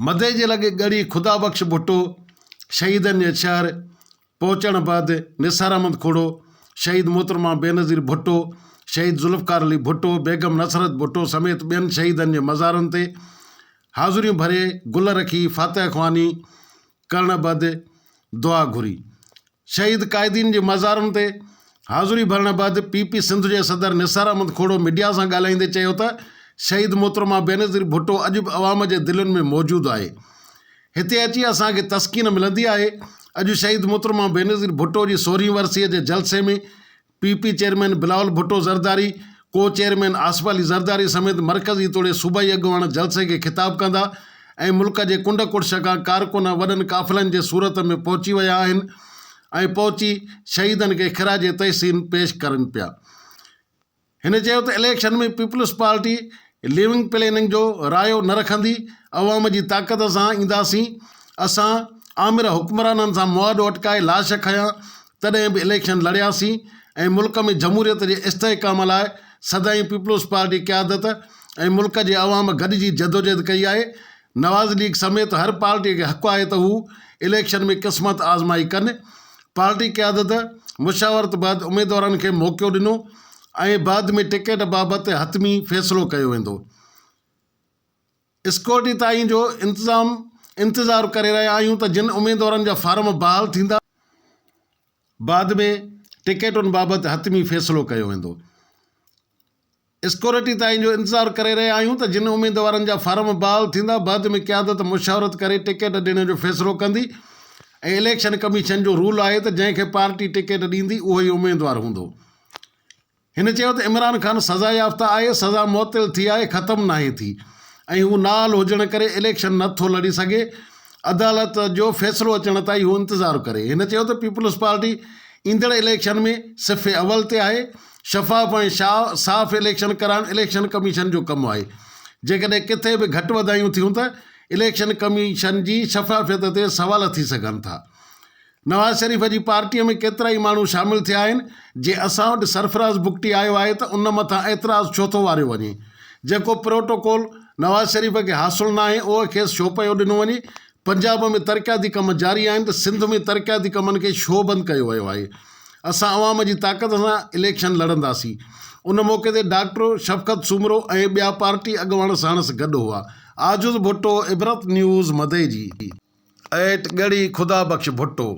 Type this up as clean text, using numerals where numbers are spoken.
मदे जे लॻे ॻड़ी ख़ुदा बख़्श भुट्टो शहीदनि जे शहर पहुचण बाद निसार अहमद खोड़ो, शहीद मोहतरमा बेनज़ीर भुट्टो, शहीद ज़ुल्फ़कार अली भुट्टो, बेगम नसरत भुट्टो समेत ॿियनि शहीदनि जे मज़ारनि ते हाज़ुरियूं भरे गुल रखी फातिहा ख़्वानी करण बाद दुआ घुरी। शहीद क़ाइदीन जे मज़ारनि ते हाज़ुरी भरण बाद PP सिंध जे सदर निसार अहमद खोड़ो मीडिया सां ॻाल्हाईंदे चयो त शहीद मोहतरमा बेनज़ीर भुट्टो अॼु बि अवाम जे दिलनि में मौजूदु आहे। हिते अची असांखे तस्कीन मिलंदी आहे। अॼु शहीद मोहतरमा बेनज़ीर भुट्टो जी 16वीं वरसीअ जे जलसे में PP चेयरमैन बिलावल भुट्टो ज़रदारी, को चेयरमैन आसिफ अली ज़रदारी समेत मरकज़ी तोड़े सूबाई अॻुवान जलसे खे ख़िताब कंदा ऐं मुल्क जे कुंड कुड़श खां कारकुन वॾनि काफ़िलनि जे सूरत में पहुची विया आहिनि ऐं पहुची शहीदनि खे ख़िराज तहसीन पेश करनि पिया। हिन चयो त इलेक्शन में पीपल्स पार्टी लिविंग प्लेनिंग जो रायो न रखंदी, अवाम जी ताक़त सां ईंदासीं। असां आमिर हुक्मराननि सां मुआदो अटकाए लाश खयां तॾहिं बि इलेक्शन लड़ियासीं ऐं मुल्क में जमहूरियत जे इस्तेहकाम लाइ सदाईं पीपल्स पार्टी क़यादत ऐं मुल्क जे अवाम गॾिजी जदोजहद कई आहे। नवाज़ लीग समेत हर पार्टीअ खे हक़ आहे त हू इलेक्शन में क़िस्मत आज़माई कनि। पार्टी क़यादत मुशावरत बाद उम्मीदवारनि खे मौक़ो ॾिनो ऐं बाद में टिकट बाबति हतमी फ़ैसिलो कयो वेंदो। सिक्योरिटी ताईं जो इंतज़ारु करे रहिया आहियूं त जिन उम्मीदवारनि जा फार्म बहाल थींदा बाद में टिकटुनि बाबति हतमी फ़ैसिलो कयो वेंदो। सिक्योरिटी ताईं जो इंतज़ारु करे रहिया आहियूं त जिन उम्मीदवारनि जा फार्म बहाल थींदा बाद में क़यादत मुशावरत करे टिकट ॾियण जो फ़ैसिलो कंदी ऐं इलेक्शन कमीशन जो रूल आहे त जंहिंखे पार्टी टिकट ॾींदी उहो ई उम्मीदवारु हूंदो। हिन चयो त इमरान ख़ान सज़ा याफ़्ता आहे, सज़ा मुअत्तल थी आहे, ख़तमु नाहे थी ऐं हू नाल हुजण करे इलेक्शन नथो लड़ी सघे। अदालत जो फ़ैसिलो अचण ताईं हू इंतज़ारु करे। हिन चयो त पीपल्स पार्टी ईंदड़ इलेक्शन में सिफ़े अवल ते आहे। शफ़ाफ़ ऐं साफ़ इलेक्शन कराइणु इलेक्शन कमीशन जो कमु आहे। जेकॾहिं किथे बि घटि वधायूं थियूं त इलेक्शन कमीशन जी शफ़ाफ़ियत ते सवाल थी सघनि था। नवाज़ शरीफ़ जी पार्टीअ में केतिरा ई माण्हू शामिल थिया आहिनि। जे असां वटि सरफ़राज़ बुगटी आयो आहे त उन मथां एतिराज़ु छो थो वारियो वञे। जेको प्रोटोकॉल नवाज़ शरीफ़ खे हासिलु न आहे उहो खेसि छो पियो ॾिनो वञे। पंजाब में तरक़ियाती कम जारी आहिनि त सिंध में तरक़ियाती कमनि खे छो बंदि कयो वियो आहे। असां अवाम जी ताक़त सां इलेक्शन लड़ंदासीं। उन मौक़े ते डॉक्टर शफ़क़त सूमरो ऐं ॿिया पार्टी अॻुवान साणसि गॾु हुआ। आजुज़ भुट्टो, इबरत न्यूज़ मदे जी @ ॻड़ी ख़ुदा बख़्श भुट्टो।